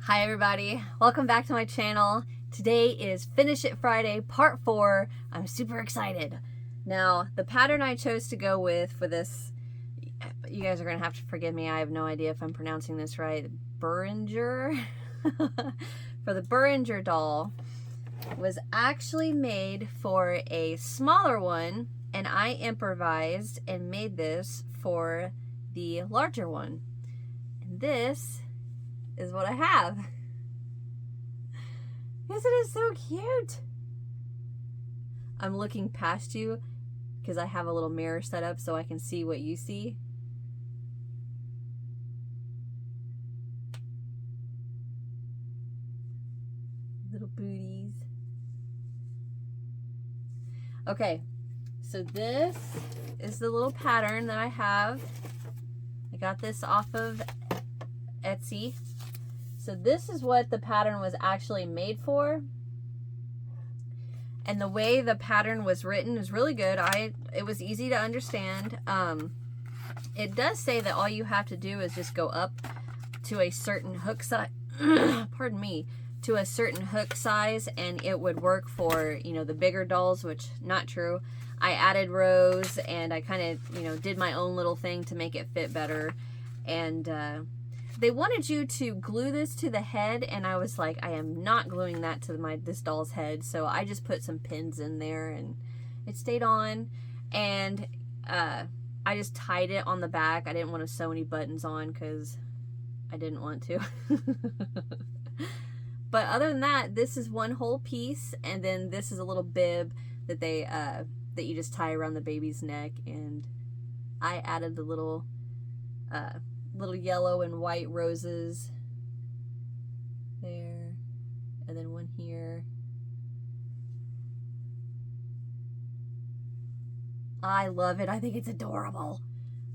Hi everybody, welcome back to my channel. Today is Finish It Friday part 4. I'm super excited. Now the pattern I chose to go with for this, you guys are gonna have to forgive me, I have no idea if I'm pronouncing this right, Beringer for the Beringer doll was actually made for a smaller one, and I improvised and made this for the larger one. And this is what I have. Isn't it so cute? I'm looking past you because I have a little mirror set up so I can see what you see. Little booties. Okay, so this is the little pattern that I have. I got this off of Etsy. So this is what the pattern was actually made for. And the way the pattern was written is really good. It was easy to understand. It does say that all you have to do is just go up to a certain hook size, pardon me, to a certain hook size, and it would work for, you know, the bigger dolls, which not true. I added rows and I kind of, did my own little thing to make it fit better. And they wanted you to glue this to the head, and I was like, I am not gluing that to this doll's head. So I just put some pins in there and it stayed on. And I just tied it on the back. I didn't want to sew any buttons on because I didn't want to. But other than that, this is one whole piece, and then this is a little bib that they that you just tie around the baby's neck. And I added the little yellow and white roses there, and then one here. I love it. I think it's adorable,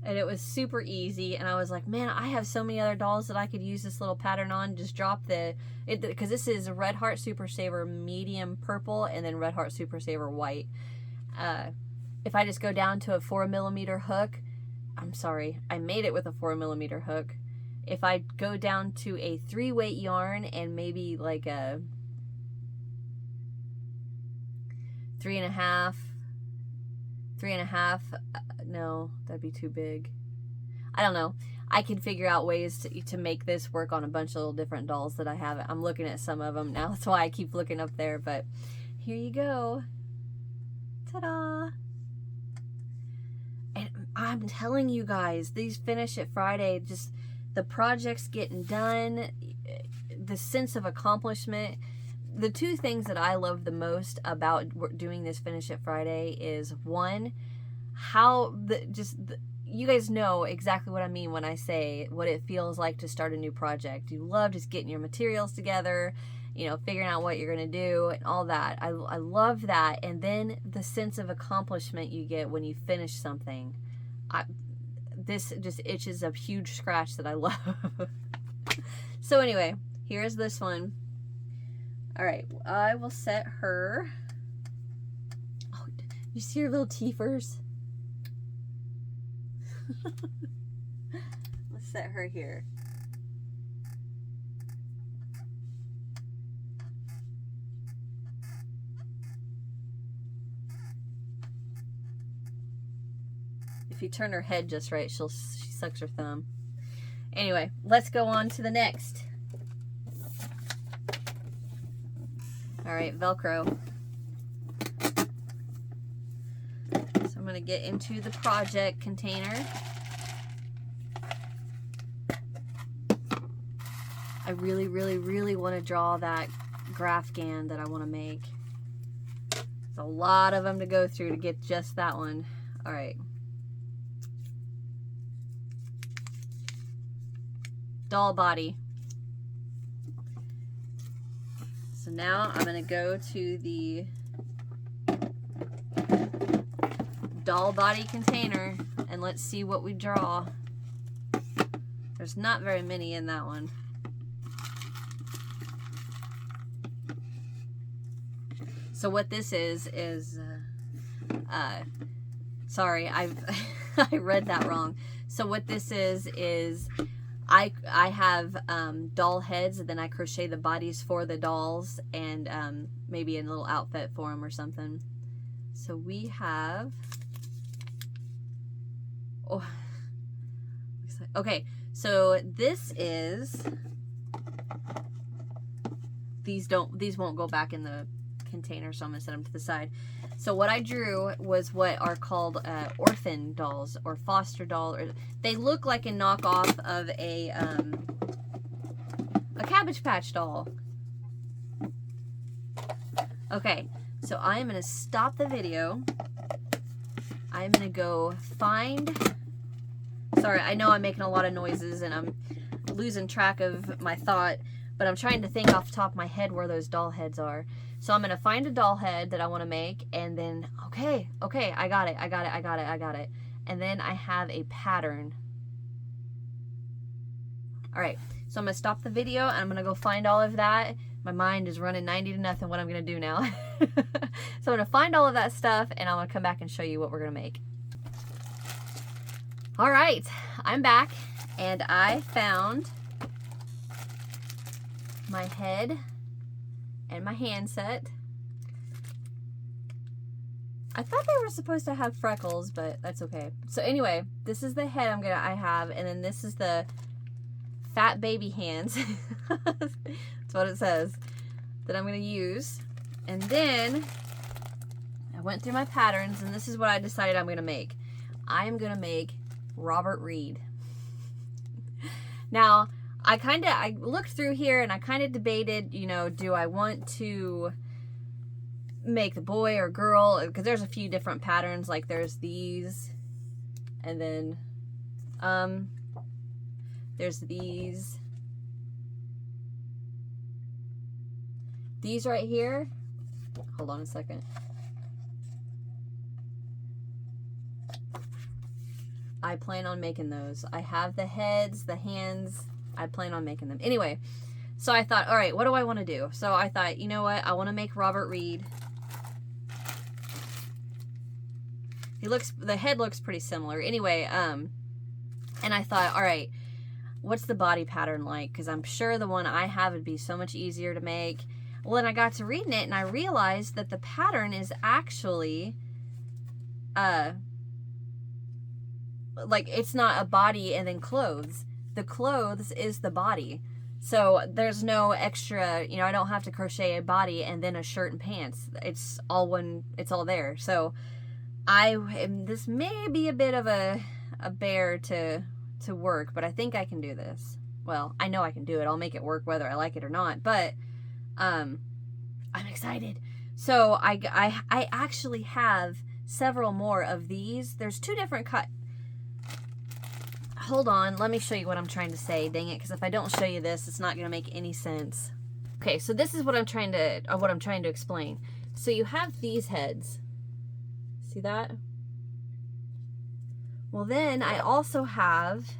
and it was super easy. And I was like, man, I have so many other dolls that I could use this little pattern on. Just drop because this is Red Heart Super Saver medium purple and then Red Heart Super Saver white. If I just go down to a 4mm hook, I'm sorry, I made it with a 4mm hook. If I go down to a 3-weight yarn and maybe like a 3.5, no, that'd be too big. I don't know. I can figure out ways to make this work on a bunch of little different dolls that I have. I'm looking at some of them now. That's why I keep looking up there, but here you go. Ta-da! And I'm telling you guys, these Finish It Friday, just the projects getting done, the sense of accomplishment. The two things that I love the most about doing this Finish It Friday is, one, how you guys know exactly what I mean when I say what it feels like to start a new project. You love just getting your materials together, figuring out what you're going to do and all that. I love that. And then the sense of accomplishment you get when you finish something. This just itches a huge scratch that I love. So anyway, here's this one. All right, I will set her. Oh, you see her little teethers? Let's set her here. If you turn her head just right, she sucks her thumb. Anyway, let's go on to the next. All right, Velcro. So I'm going to get into the project container. I really, really, really want to draw that Grafgan that I want to make. There's a lot of them to go through to get just that one. All right. Doll body. So now I'm going to go to the doll body container and let's see what we draw. There's not very many in that one. So what this is sorry, I read that wrong. So what this is I have doll heads, and then I crochet the bodies for the dolls, and maybe a little outfit for them or something. So we have, oh, okay, so this is, these won't go back in the container, so I'm gonna set them to the side. So what I drew was what are called orphan dolls or foster doll, or they look like a knockoff of a Cabbage Patch doll. Okay, so I am gonna stop the video. I'm gonna go find, sorry, I know I'm making a lot of noises and I'm losing track of my thought, but I'm trying to think off the top of my head where those doll heads are. So I'm gonna find a doll head that I want to make, and then okay, I got it. And then I have a pattern. All right, so I'm gonna stop the video and I'm gonna go find all of that. My mind is running 90 to nothing what I'm gonna do now. So I'm gonna find all of that stuff, and I'm gonna come back and show you what we're gonna make. All right, I'm back, and I found my head and my hand set. I thought they were supposed to have freckles, but that's okay. So anyway, this is the head I have, and then this is the fat baby hands. That's what it says, that I'm gonna use. And then I went through my patterns, and this is what I decided I'm gonna make. I am gonna make Robert Reed. Now, I looked through here and I kind of debated, you know, do I want to make the boy or girl? Because there's a few different patterns, like there's these, and then there's these right here. Hold on a second. I plan on making those. I have the heads, the hands. I plan on making them. Anyway, so I thought, all right, what do I want to do? So I thought, you know what? I want to make Robert Reed. The head looks pretty similar. Anyway, and I thought, all right, what's the body pattern like? Because I'm sure the one I have would be so much easier to make. Well, then I got to reading it, and I realized that the pattern is actually, like, it's not a body and then clothes. The clothes is the body. So there's no extra, you know, I don't have to crochet a body and then a shirt and pants. It's all one, it's all there. So this may be a bit of a bear to work, but I think I can do this. Well, I know I can do it. I'll make it work whether I like it or not, but I'm excited. So I actually have several more of these. There's two different hold on, let me show you what I'm trying to say, dang it, because if I don't show you this, it's not going to make any sense. Okay, so this is what I'm trying to explain. So you have these heads. See that? Well, then I also have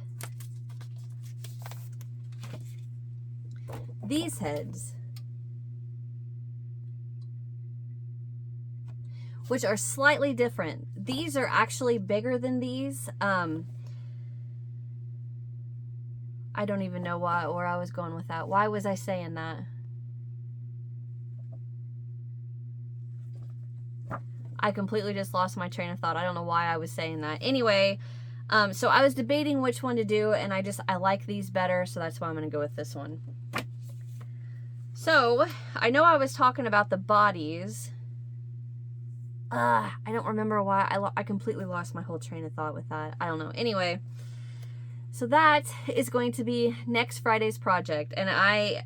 these heads, which are slightly different. These are actually bigger than these. I don't even know where I was going with that. Why was I saying that? I completely just lost my train of thought. I don't know why I was saying that. Anyway, so I was debating which one to do, and I like these better, so that's why I'm going to go with this one. So, I know I was talking about the bodies. I don't remember why. I completely lost my whole train of thought with that. I don't know. Anyway, so that is going to be next Friday's project, and I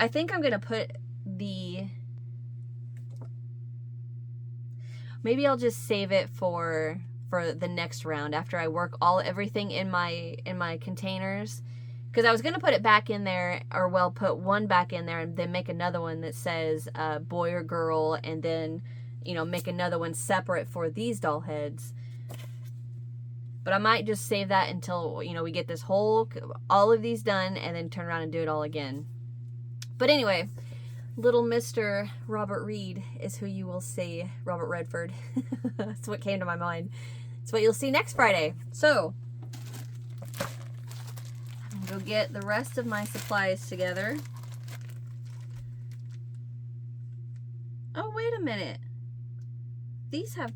think I'm gonna put maybe I'll just save it for the next round after I work everything in my containers, because I was gonna put it back in there, or well, put one back in there and then make another one that says boy or girl, and then, you know, make another one separate for these doll heads. But I might just save that until, you know, we get all of these done, and then turn around and do it all again. But anyway, little Mr. Robert Reed is who you will see. Robert Redford. That's what came to my mind. It's what you'll see next Friday. So, I'm go get the rest of my supplies together. Oh, wait a minute. These have...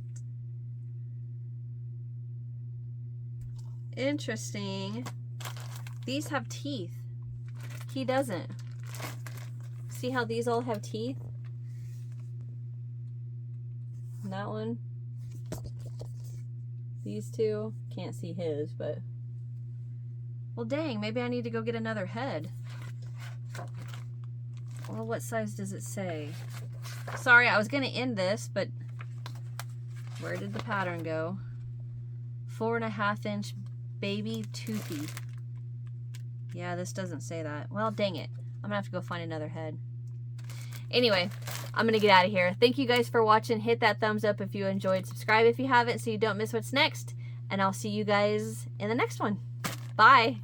Interesting. These have teeth. He doesn't. See how these all have teeth? And that one. These two. Can't see his, but... Well, dang, maybe I need to go get another head. Well, what size does it say? Sorry, I was going to end this, but... Where did the pattern go? 4.5 inch baby toothy. Yeah, this doesn't say that. Well, dang it. I'm gonna have to go find another head. Anyway, I'm gonna get out of here. Thank you guys for watching. Hit that thumbs up if you enjoyed. Subscribe if you haven't so you don't miss what's next. And I'll see you guys in the next one. Bye.